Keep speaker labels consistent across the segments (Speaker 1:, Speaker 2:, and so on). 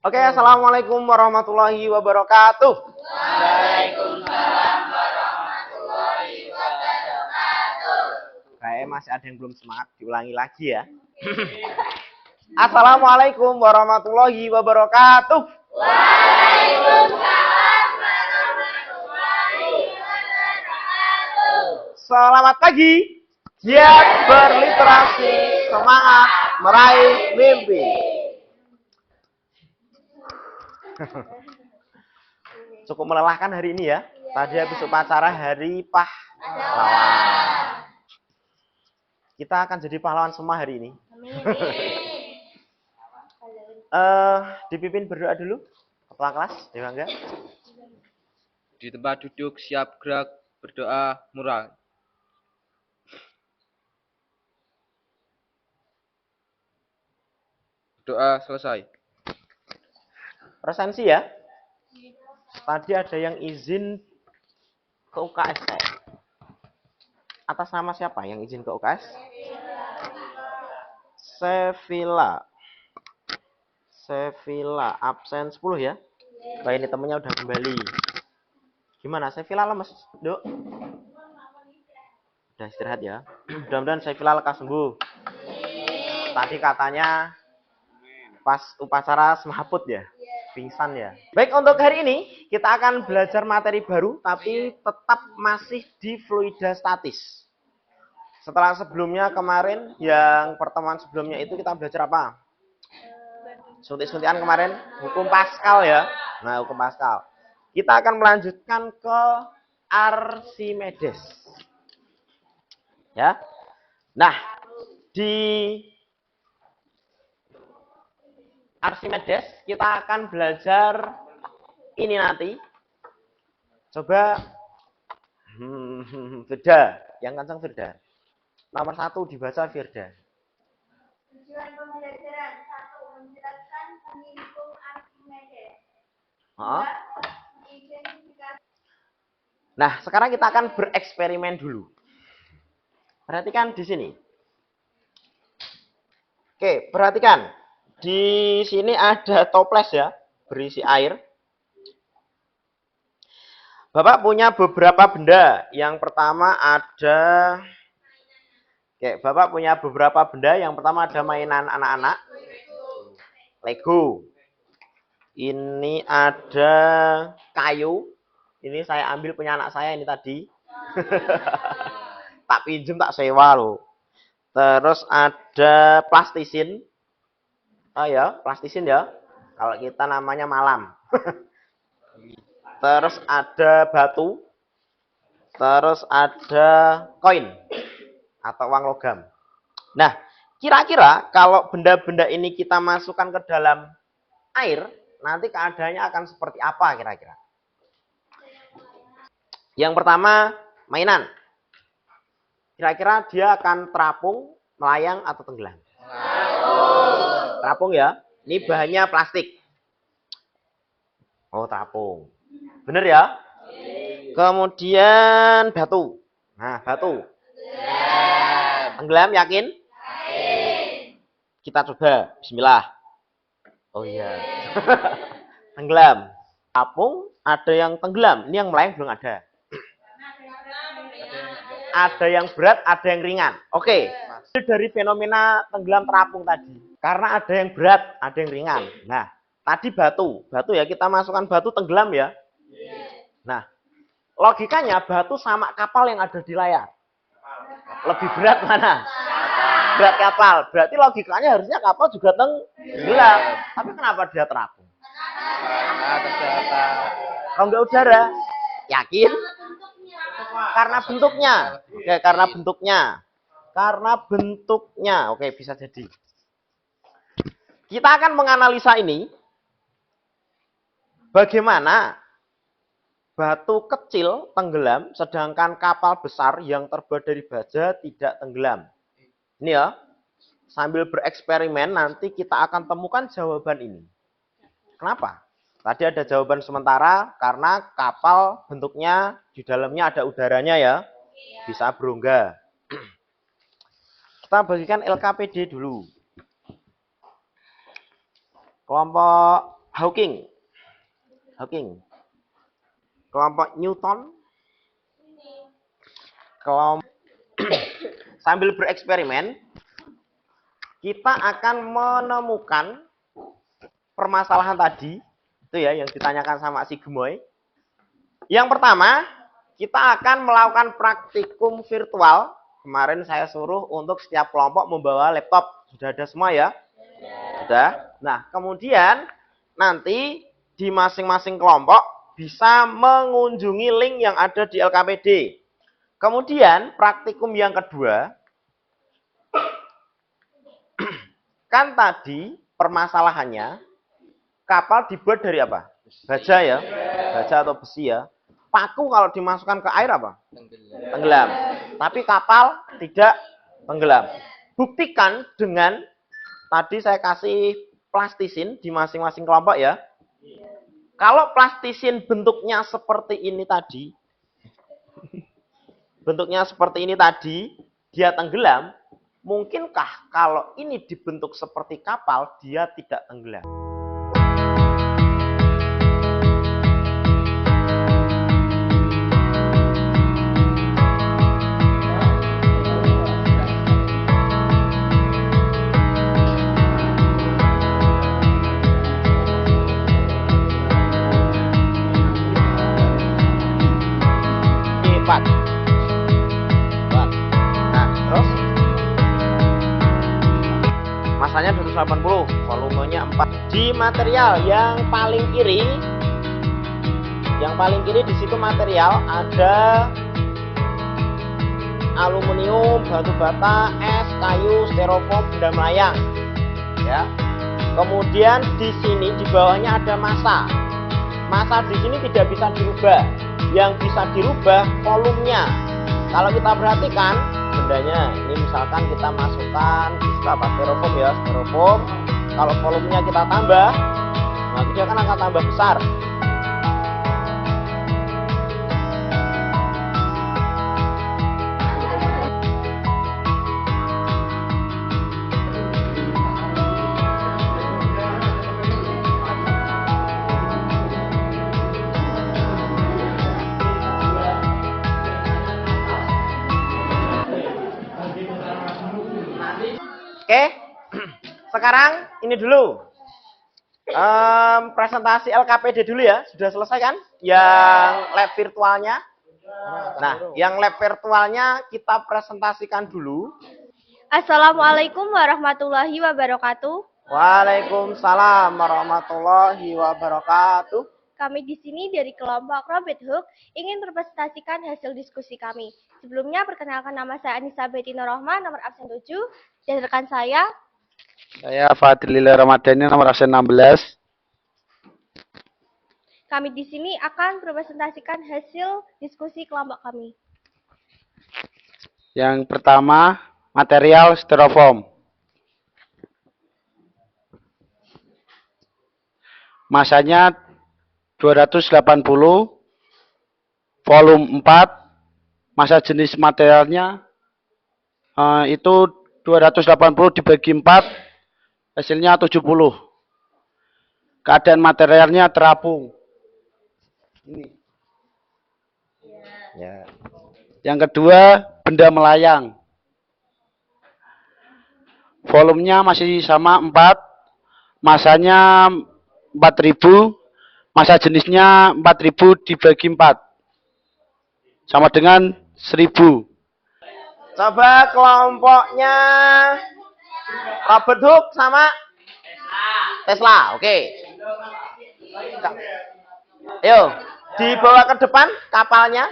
Speaker 1: Oke, assalamualaikum warahmatullahi wabarakatuh.
Speaker 2: Waalaikumsalam warahmatullahi wabarakatuh.
Speaker 1: Kayaknya masih ada yang belum semangat, diulangi lagi ya. Assalamualaikum warahmatullahi wabarakatuh.
Speaker 2: Waalaikumsalam warahmatullahi wabarakatuh.
Speaker 1: Selamat pagi. Giat berliterasi, semangat meraih mimpi. Cukup melelahkan hari ini ya. Tadi habis upacara Hari Pahlawan. Kita akan jadi pahlawan semua hari ini. Dipimpin berdoa dulu. Kepala kelas, Dewa enggak?
Speaker 3: Di tempat duduk siap gerak berdoa mulai. Doa selesai.
Speaker 1: Presensi ya. Tadi ada yang izin ke UKS. Atas nama siapa yang izin ke UKS? Sevilla absen 10 ya. Bah, ini temennya udah kembali. Gimana Sevilla lemes, Dok? Udah istirahat ya. Mudah-mudahan Sevilla lekas sembuh. Tadi katanya pas upacara semaput ya. Pingsan ya. Baik, untuk hari ini kita akan belajar materi baru tapi tetap masih di fluida statis. Setelah sebelumnya kemarin, yang pertemuan sebelumnya itu kita belajar apa? Suntik-suntikan kemarin, hukum Pascal ya. Nah, hukum Pascal. Kita akan melanjutkan ke Archimedes. Ya. Nah, di Archimedes kita akan belajar ini nanti. Coba Firda, yang kencang Firda. Nomor 1 dibaca Firda.
Speaker 2: Tujuan pembelajaran 1. Menjelaskan bunyi hukum Archimedes. Identifikasi.
Speaker 1: Nah, sekarang kita akan bereksperimen dulu. Perhatikan di sini. Oke, perhatikan. Di sini ada toples ya, berisi air. Bapak punya beberapa benda. Yang pertama ada Bapak punya beberapa benda. Yang pertama ada mainan anak-anak. Lego. Ini ada kayu. Ini saya ambil punya anak saya ini tadi. Tak pinjem, tak sewa loh. Terus ada plastisin. Oh ya, plastisin ya. Kalau kita namanya malam. Terus ada batu. Terus ada koin atau uang logam. Nah, kira-kira kalau benda-benda ini kita masukkan ke dalam air, nanti keadaannya akan seperti apa kira-kira? Yang pertama, mainan. Kira-kira dia akan terapung, melayang, atau tenggelam? Terapung ya. Ini bahannya plastik. Oh, terapung. Bener ya? Kemudian batu. Nah, batu. Tenggelam, yakin? Kita coba. Bismillah. Oh iya. Tenggelam. Terapung, ada yang tenggelam. Ini yang melayang belum ada. Ada yang berat, ada yang ringan. Oke. Dari fenomena tenggelam terapung tadi. Karena ada yang berat, ada yang ringan. Nah, tadi batu. Batu ya, kita masukkan batu tenggelam ya. Nah, logikanya batu sama kapal yang ada di layar. Lebih berat mana? Berat kapal. Berarti logikanya harusnya kapal juga tenggelam. Tapi kenapa dia terapung? Kalau nggak udara. Yakin? Karena bentuknya. Oke, karena bentuknya. Karena bentuknya. Oke, bisa jadi. Kita akan menganalisa ini. Bagaimana batu kecil tenggelam, sedangkan kapal besar yang terbuat dari baja tidak tenggelam. Ini ya, sambil bereksperimen nanti kita akan temukan jawaban ini. Kenapa? Tadi ada jawaban sementara karena kapal bentuknya di dalamnya ada udaranya ya, bisa berongga. Kita bagikan LKPD dulu. Kelompok H, Hawking. Hawking. Kelompok Newton. Kelompok sambil bereksperimen, kita akan menemukan permasalahan tadi, itu ya yang ditanyakan sama si Gemoy. Yang pertama, kita akan melakukan praktikum virtual. Kemarin saya suruh untuk setiap kelompok membawa laptop. Sudah ada semua ya? Sudah. Nah, kemudian nanti di masing-masing kelompok bisa mengunjungi link yang ada di LKPD. Kemudian praktikum yang kedua, kan tadi permasalahannya kapal dibuat dari apa? Baja ya, baja atau besi ya. Paku kalau dimasukkan ke air apa? Tenggelam. Tapi kapal tidak tenggelam. Buktikan dengan tadi saya kasih plastisin di masing-masing kelompok ya. Kalau plastisin bentuknya seperti ini tadi, dia tenggelam, mungkinkah kalau ini dibentuk seperti kapal, dia tidak tenggelam? Empat. Nah, terus masanya 280, volumenya 4. Di material yang paling kiri di situ material ada aluminium, batu bata, es, kayu, styrofoam, benda melayang. Ya. Kemudian di sini di bawahnya ada massa. Massa di sini tidak bisa dirubah. Yang bisa dirubah volumenya. Kalau kita perhatikan bendanya, ini misalkan kita masukkan di apa styrofoam ya, styrofoam. Kalau volumenya kita tambah, maka dia akan tambah besar. Oke, sekarang ini dulu presentasi LKPD dulu ya. Sudah selesai kan? Yang lab virtualnya. Nah, yang lab virtualnya kita presentasikan dulu.
Speaker 2: Assalamualaikum warahmatullahi wabarakatuh.
Speaker 1: Waalaikumsalam warahmatullahi wabarakatuh.
Speaker 2: Kami di sini dari kelompok Robert Hook ingin mempresentasikan hasil diskusi kami. Sebelumnya perkenalkan nama saya Anissa Bettina Rohman, nomor absen 7, dan rekan saya
Speaker 3: Fadlila Ramadhani, nomor absen 16.
Speaker 2: Kami di sini akan mempresentasikan hasil diskusi kelompok kami.
Speaker 3: Yang pertama, material styrofoam. Masanya 280, volume 4, massa jenis materialnya itu 280 dibagi 4, hasilnya 70. Keadaan materialnya terapung. Ini.
Speaker 1: Ya.
Speaker 3: Yang kedua, benda melayang. Volumenya masih sama 4, masanya 4000, massa jenisnya 4000 dibagi 4. Sama dengan 1000.
Speaker 1: Coba kelompoknya Robert Hook sama Tesla. Oke. Ayo, dibawa ke depan kapalnya.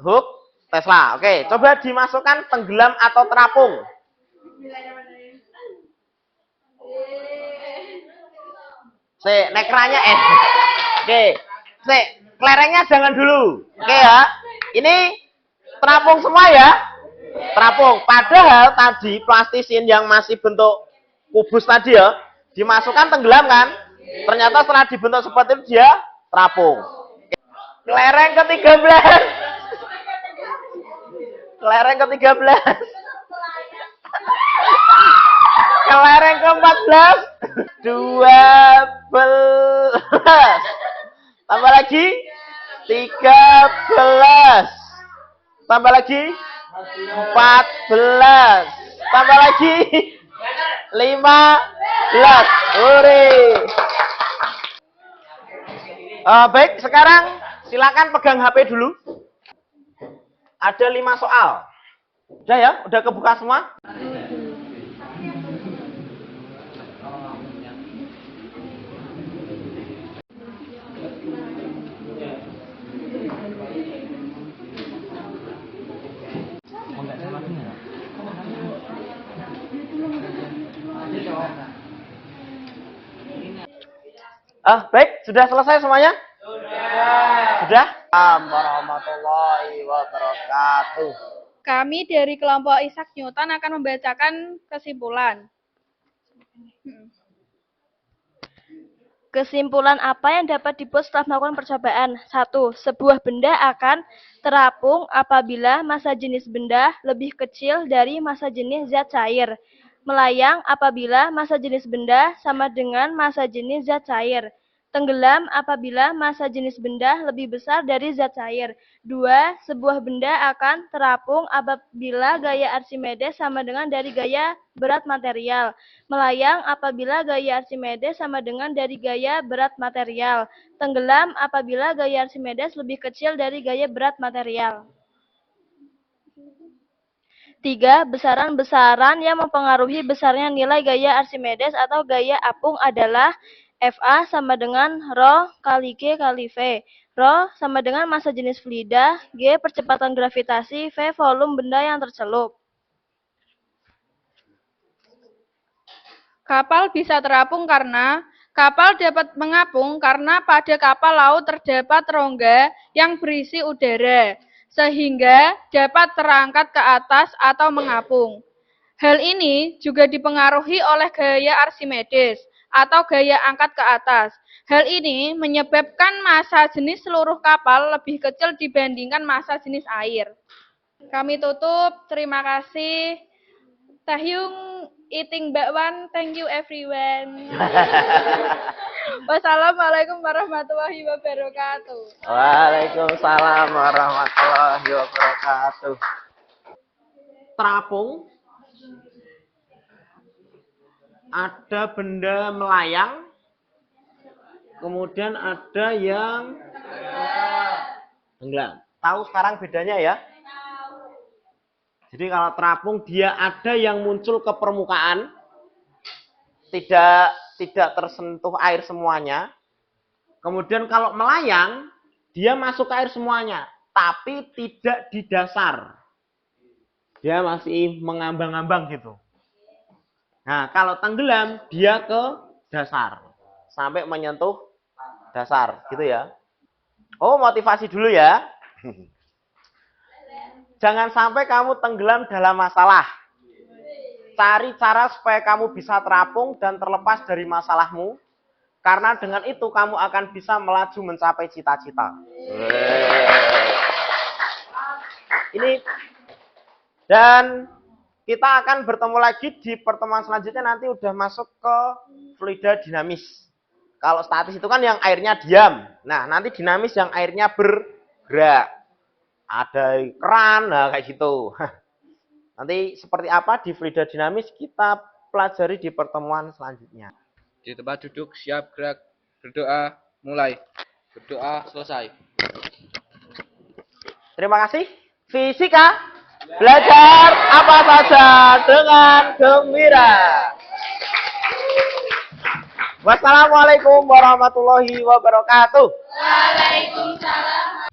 Speaker 1: Hook, Tesla. Oke, coba dimasukkan tenggelam atau terapung. Nekranya Oke. Kelerengnya jangan dulu. Oke ya. Ini terapung semua ya. Terapung. Padahal tadi plastisin yang masih bentuk kubus tadi ya, dimasukkan tenggelam kan? Ternyata setelah dibentuk seperti itu dia terapung. Kelereng ke-13. Kelereng ke-13. Kelereng ke-14. 12. Tambah lagi. 13. Tambah lagi. 14. Tambah lagi. 15. Hore. Baik, sekarang silakan pegang HP dulu. Ada 5 soal. Udah ya? Udah kebuka semua? Baik, sudah selesai semuanya? Sudah? Assalamualaikum warahmatullahi wabarakatuh.
Speaker 4: Kami dari kelompok Isaac Newton akan membacakan kesimpulan.
Speaker 2: Kesimpulan apa yang dapat dibuat setelah melakukan percobaan? 1. Sebuah benda akan terapung apabila massa jenis benda lebih kecil dari massa jenis zat cair. Melayang apabila massa jenis benda sama dengan massa jenis zat cair. Tenggelam apabila massa jenis benda lebih besar dari zat cair. 2. Sebuah benda akan terapung apabila gaya Archimedes sama dengan dari gaya berat material. Melayang apabila gaya Archimedes sama dengan dari gaya berat material. Tenggelam apabila gaya Archimedes lebih kecil dari gaya berat material. 3. Besaran-besaran yang mempengaruhi besarnya nilai gaya Archimedes atau gaya apung adalah Fa sama dengan Rho kali G kali V. Rho sama dengan massa jenis fluida, G percepatan gravitasi, V volume benda yang tercelup.
Speaker 4: Kapal bisa terapung karena kapal dapat mengapung karena pada kapal laut terdapat rongga yang berisi udara, sehingga dapat terangkat ke atas atau mengapung. Hal ini juga dipengaruhi oleh gaya Archimedes atau gaya angkat ke atas. Hal ini menyebabkan massa jenis seluruh kapal lebih kecil dibandingkan massa jenis air. Kami tutup, terima kasih. Tahyung eating bakwan, thank you everyone. Wassalamualaikum warahmatullahi wabarakatuh.
Speaker 1: Waalaikumsalam warahmatullahi wabarakatuh. Terapung. Ada benda melayang. Kemudian ada yang tenggelam. Tahu sekarang bedanya ya? Jadi kalau terapung dia ada yang muncul ke permukaan, tidak tersentuh air semuanya. Kemudian kalau melayang, dia masuk ke air semuanya, tapi tidak di dasar. Dia masih mengambang-ambang gitu. Nah, kalau tenggelam, dia ke dasar. Sampai menyentuh dasar, gitu ya. Oh, motivasi dulu ya. Jangan sampai kamu tenggelam dalam masalah. Cari cara supaya kamu bisa terapung dan terlepas dari masalahmu. Karena dengan itu kamu akan bisa melaju mencapai cita-cita. Ini dan kita akan bertemu lagi di pertemuan selanjutnya, nanti udah masuk ke fluida dinamis. Kalau statis itu kan yang airnya diam. Nah, nanti dinamis yang airnya bergerak. Ada keran, nah kayak gitu. Nanti seperti apa di fluida dinamis kita pelajari di pertemuan selanjutnya.
Speaker 3: Di tempat duduk, siap gerak, berdoa, mulai. Berdoa, selesai.
Speaker 1: Terima kasih. Fisika, belajar apa saja dengan gembira. Wassalamualaikum warahmatullahi wabarakatuh.
Speaker 4: Waalaikumsalam.